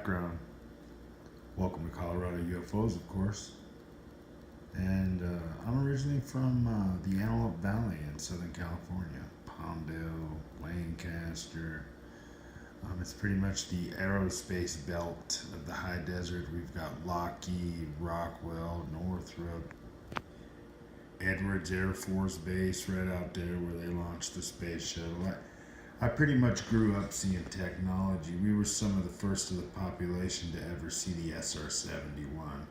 background. Welcome to Colorado-UFOs, of course. And I'm originally from the Antelope Valley in Southern California. Palmdale, Lancaster. It's pretty much the aerospace belt of the high desert. We've got Lockheed, Rockwell, Northrop, Edwards Air Force Base right out there where they launched the space shuttle. I pretty much grew up seeing technology. We were some of the first of the population to ever see the SR-71.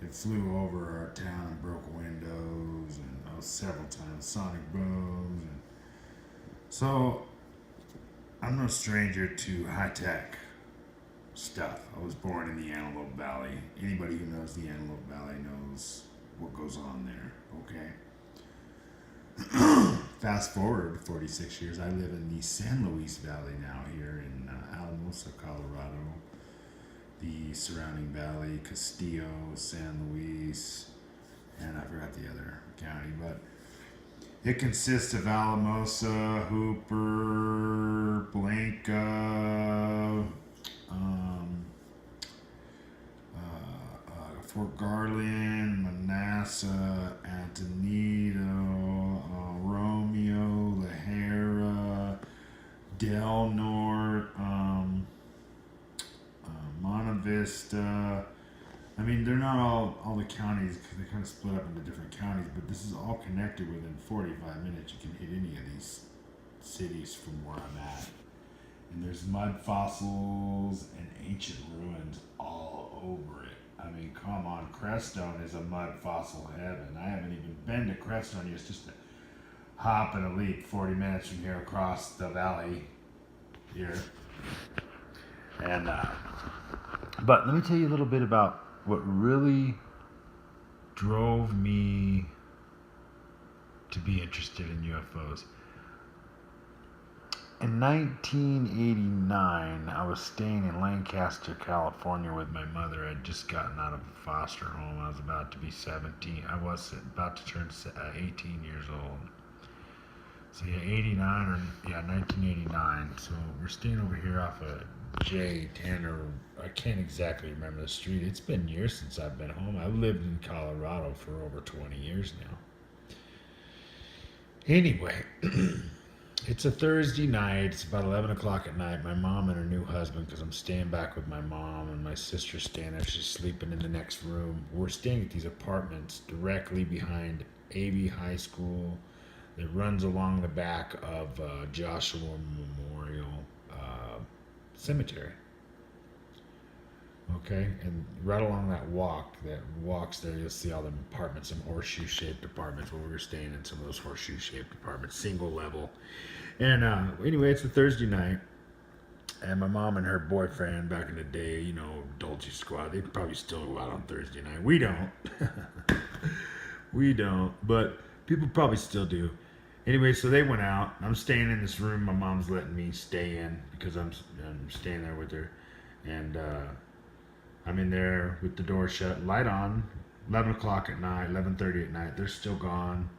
It flew over our town and broke windows and several times, sonic booms. And so I'm no stranger to high-tech stuff. I was born in the Antelope Valley. Anybody who knows the Antelope Valley knows what goes on there, okay? Fast forward 46 years, I live in the San Luis Valley now here in Alamosa, Colorado. The surrounding valley, Castillo, San Luis, and I forgot the other county, but it consists of Alamosa, Hooper, Blanca, Fort Garland, Manassas, Antonito, Romeo, La Hera, Del Norte, Monte Vista. I mean, they're not all the counties because they kind of split up into different counties, but this is all connected within 45 minutes. You can hit any of these cities from where I'm at. And there's mud fossils and ancient ruins all over it. I mean, come on, Crestone is a mud fossil heaven. I haven't even been to Crestone. It's just a hop and a leap 40 minutes from here across the valley here. And, but let me tell you a little bit about what really drove me to be interested in UFOs. In 1989, I was staying in Lancaster, California with my mother. I'd just gotten out of foster home. I was about to be 17. I was about to turn 18 years old. So yeah, 1989. So we're staying over here off of J10, or I can't exactly remember the street. It's been years since I've been home. I've lived in Colorado for over 20 years now. Anyway, it's a Thursday night. It's about 11 o'clock at night. My mom and her new husband, because I'm staying back with my mom, and my sister's staying there. She's sleeping in the next room. We're staying at these apartments directly behind AB High School that runs along the back of Joshua Memorial Cemetery. Okay, and right along that walks there, you'll see all the apartments, some horseshoe-shaped apartments. Where we were staying in some of those horseshoe-shaped apartments, single level. And anyway, it's a Thursday night, and my mom and her boyfriend back in the day, you know, Dolce Squad, they probably still go out on Thursday night. We don't. We don't, but people probably still do. Anyway, so they went out. I'm staying in this room my mom's letting me stay in because I'm staying there with her. And I'm in there with the door shut, light on, 11 o'clock at night, 11:30 at night. They're still gone.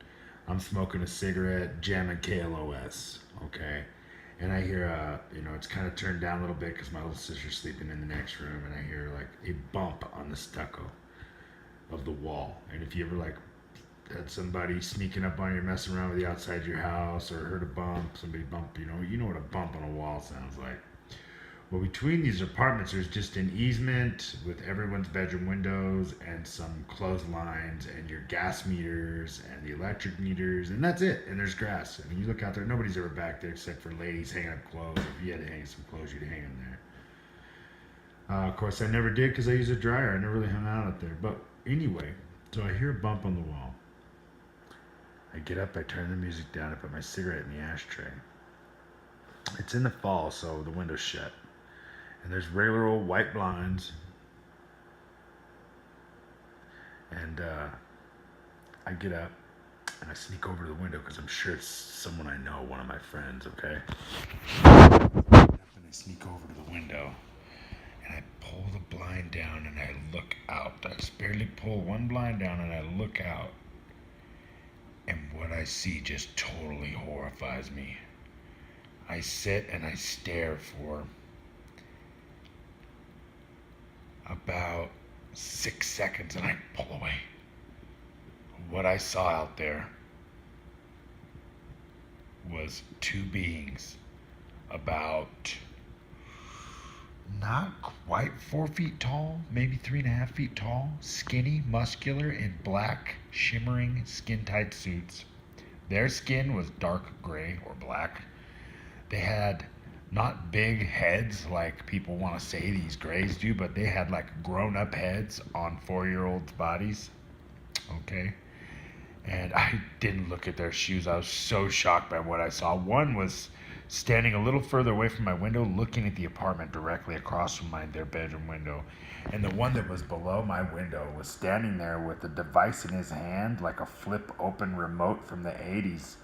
I'm smoking a cigarette, jamming KLOS, okay? And I hear, it's kind of turned down a little bit because my little sister's sleeping in the next room, and I hear like a bump on the stucco of the wall. And if you ever had somebody sneaking up on you, messing around with you outside your house, or heard a bump, somebody bump, you know what a bump on a wall sounds like. Well, between these apartments, there's just an easement with everyone's bedroom windows and some clotheslines and your gas meters and the electric meters, and that's it. And there's grass. I mean, you look out there, nobody's ever back there except for ladies hanging up clothes. If you had to hang some clothes, you'd hang them there. Of course, I never did because I use a dryer. I never really hung out there. But anyway, so I hear a bump on the wall. I get up, I turn the music down, I put my cigarette in the ashtray. It's in the fall, so the window's shut. And there's regular old white blinds. And I get up and I sneak over to the window because I'm sure it's someone I know, one of my friends, okay? And I sneak over to the window and I pull the blind down and I look out. I just barely pull one blind down and I look out. And what I see just totally horrifies me. I sit and I stare for about 6 seconds and I pull away. What I saw out there was two beings about not quite 4 feet tall, maybe 3.5 feet tall, skinny, muscular, in black, shimmering, skin tight suits. Their skin was dark gray or black. They had not big heads like people want to say these grays do, but they had like grown up heads on 4-year-olds' bodies. Okay. And I didn't look at their shoes. I was so shocked by what I saw. One was standing a little further away from my window, looking at the apartment directly across from their bedroom window. And the one that was below my window was standing there with a device in his hand, like a flip open remote from the 80s,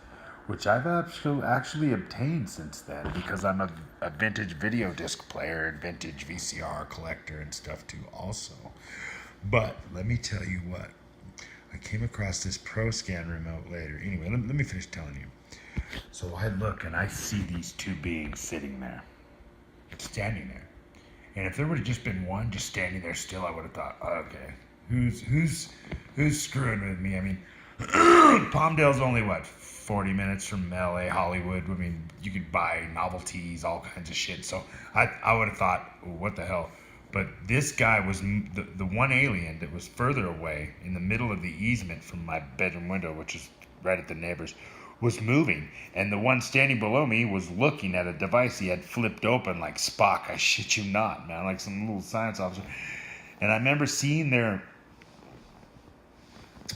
which I've actually obtained since then because I'm a vintage video disc player and vintage VCR collector and stuff too also. But let me tell you what. I came across this ProScan remote later. Anyway, let me finish telling you. So I look and I see these two beings sitting there, standing there. And if there would have just been one just standing there still, I would have thought, oh, okay, who's screwing with me? I mean, Palmdale's only 40 minutes from LA, Hollywood. I mean, you could buy novelties, all kinds of shit. So I would have thought, what the hell? But this guy was the one alien that was further away in the middle of the easement from my bedroom window, which is right at the neighbor's, was moving. And the one standing below me was looking at a device he had flipped open like Spock. I shit you not, man, like some little science officer. And I remember seeing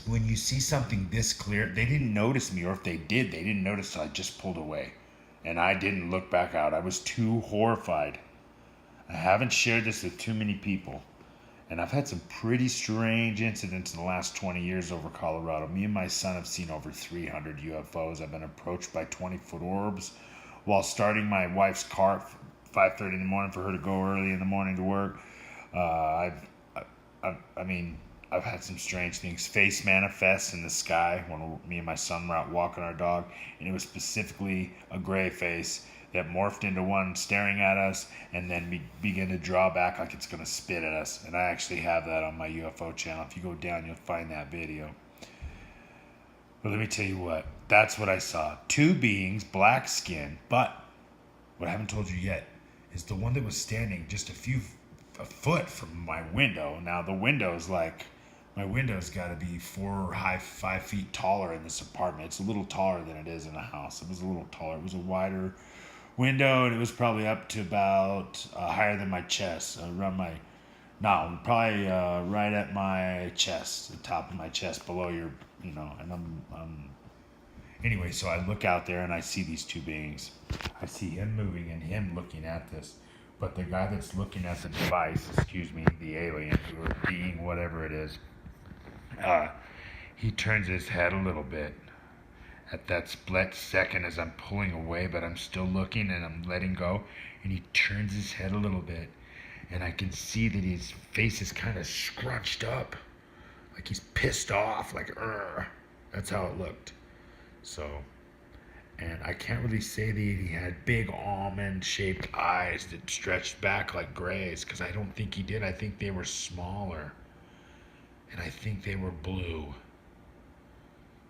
when you see something this clear, they didn't notice me, or if they did, they didn't notice till I just pulled away. And I didn't look back out. I was too horrified. I haven't shared this with too many people, and I've had some pretty strange incidents in the last 20 years over Colorado. Me and my son have seen over 300 UFOs. I've been approached by 20-foot orbs while starting my wife's car at 5:30 in the morning for her to go early in the morning to work. I've had some strange things. Face manifests in the sky when me and my son were out walking our dog, and it was specifically a gray face that morphed into one staring at us and then began to draw back like it's going to spit at us. And I actually have that on my UFO channel. If you go down, you'll find that video. But let me tell you what. That's what I saw. Two beings, black skin. But what I haven't told you yet is the one that was standing just a foot from my window. Now, the window's like... My window's got to be 5 feet taller in this apartment. It's a little taller than it is in a house. It was a little taller. It was a wider window, and it was probably up to about higher than my chest. Probably right at my chest, the top of my chest, below your, and anyway, so I look out there and I see these two beings. I see him moving and him looking at this. But the guy that's looking at the device, the alien, or being, whatever it is, he turns his head a little bit at that split second as I'm pulling away, but I'm still looking and I'm letting go, and he turns his head a little bit, and I can see that his face is kind of scrunched up, like he's pissed off, like, Urgh. That's how it looked. So, and I can't really say that he had big almond-shaped eyes that stretched back like grays, because I don't think he did. I think they were smaller, and I think they were blue.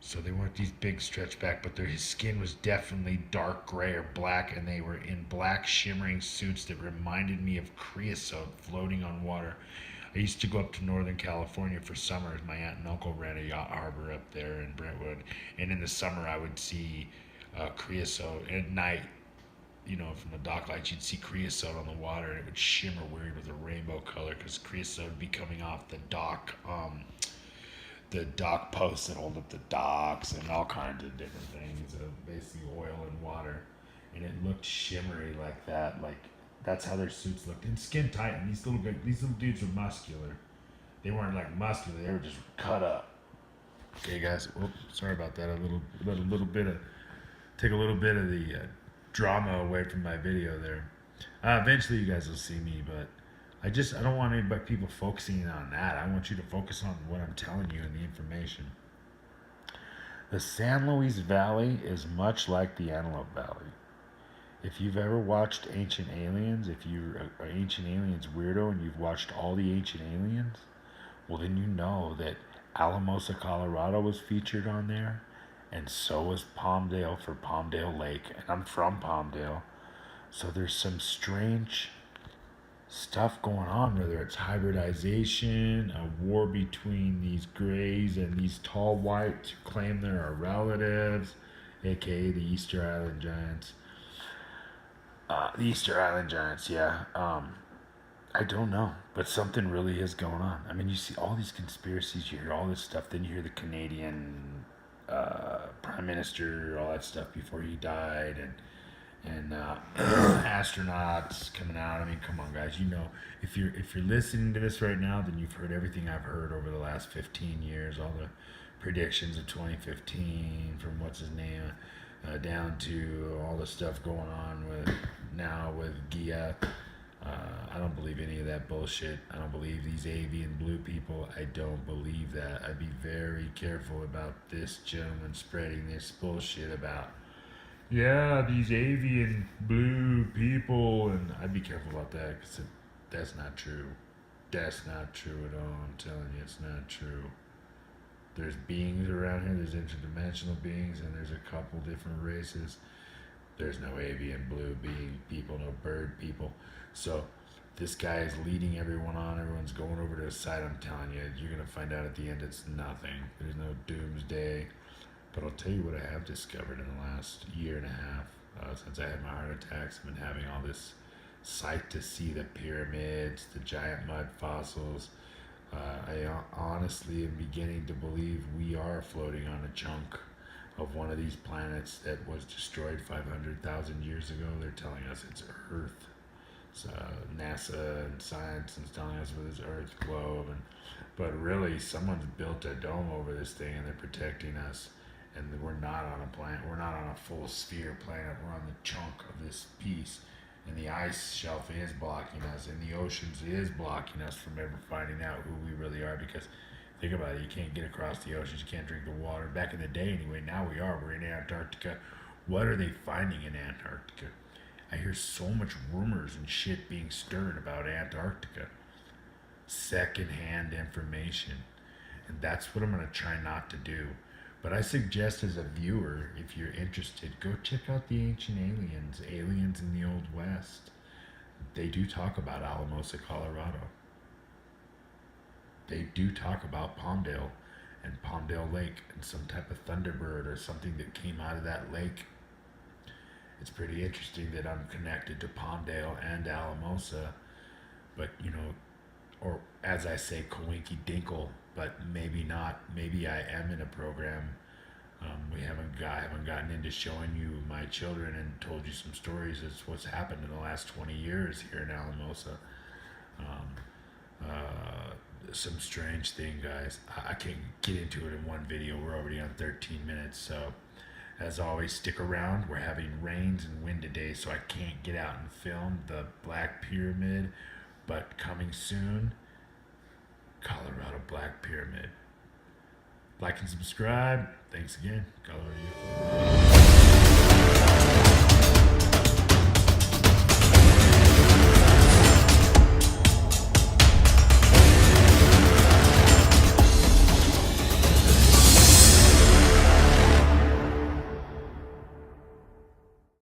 So they weren't these big stretched back, but his skin was definitely dark gray or black, and they were in black shimmering suits that reminded me of creosote floating on water. I used to go up to Northern California for summers. My aunt and uncle ran a yacht harbor up there in Brentwood, and in the summer I would see creosote. At night, from the dock lights, you'd see creosote on the water, and it would shimmer weird with a rainbow color, because creosote would be coming off the dock posts that hold up the docks and all kinds of different things, basically oil and water, and it looked shimmery like that, like that's how their suits looked, and skin tight. And these little dudes were muscular. They weren't like muscular; they were just cut up. Okay, guys. Well, sorry about that. Take a little bit of the drama away from my video there. Eventually, you guys will see me, but I don't want people focusing on that. I want you to focus on what I'm telling you and the information. The San Luis Valley is much like the Antelope Valley. If you've ever watched Ancient Aliens, if you're an Ancient Aliens weirdo and you've watched all the Ancient Aliens, well, then you know that Alamosa, Colorado was featured on there, and so was Palmdale for Palmdale Lake, and I'm from Palmdale, so there's some strange stuff going on, whether it's hybridization, a war between these grays and these tall whites who claim they're our relatives, aka the Easter Island Giants. The Easter Island Giants, yeah. I don't know, but something really is going on. I mean, you see all these conspiracies, you hear all this stuff, then you hear the Canadian Prime Minister, all that stuff before he died, and astronauts coming out. I mean, come on, guys. You know, if you're listening to this right now, then you've heard everything I've heard over the last 15 years. All the predictions of 2015, from what's his name, down to all the stuff going on with Gia. I don't believe any of that bullshit. I don't believe these avian blue people. I don't believe that. I'd be very careful about this gentleman spreading this bullshit about, yeah, these avian blue people, and I'd be careful about that, because that's not true. That's not true at all. I'm telling you, it's not true. There's beings around here, there's interdimensional beings, and there's a couple different races. There's no avian blue being people, no bird people. So this guy is leading everyone on. Everyone's going over to his side. I'm telling you, you're going to find out at the end it's nothing. There's no doomsday. But I'll tell you what I have discovered in the last year and a half. Since I had my heart attacks, I've been having all this sight to see the pyramids, the giant mud fossils. I honestly am beginning to believe we are floating on a chunk of one of these planets that was destroyed 500,000 years ago. They're telling us it's Earth. So NASA and science is telling us with this Earth globe, but really someone's built a dome over this thing and they're protecting us. And we're not on a planet. We're not on a full sphere planet. We're on the chunk of this piece, and the ice shelf is blocking us, and the oceans is blocking us from ever finding out who we really are. Because think about it, you can't get across the oceans, you can't drink the water. Back in the day, anyway. Now we are. We're in Antarctica. What are they finding in Antarctica? I hear so much rumors and shit being stirred about Antarctica. Secondhand information, and that's what I'm gonna try not to do. But I suggest, as a viewer, if you're interested, go check out the Ancient Aliens, Aliens in the Old West. They do talk about Alamosa, Colorado. They do talk about Palmdale and Palmdale Lake and some type of thunderbird or something that came out of that lake. It's pretty interesting that I'm connected to Palmdale and Alamosa, but, you know, or as I say, Coinky Dinkle, but maybe not. Maybe I am in a program. I haven't gotten into showing you my children and told you some stories. It's what's happened in the last 20 years here in Alamosa. Some strange thing, guys. I can't get into it in one video. We're already on 13 minutes, so as always, stick around. We're having rains and wind today, so I can't get out and film the Black Pyramid, but coming soon, Colorado Black Pyramid. Like and subscribe. Thanks again. Colorado-UFO.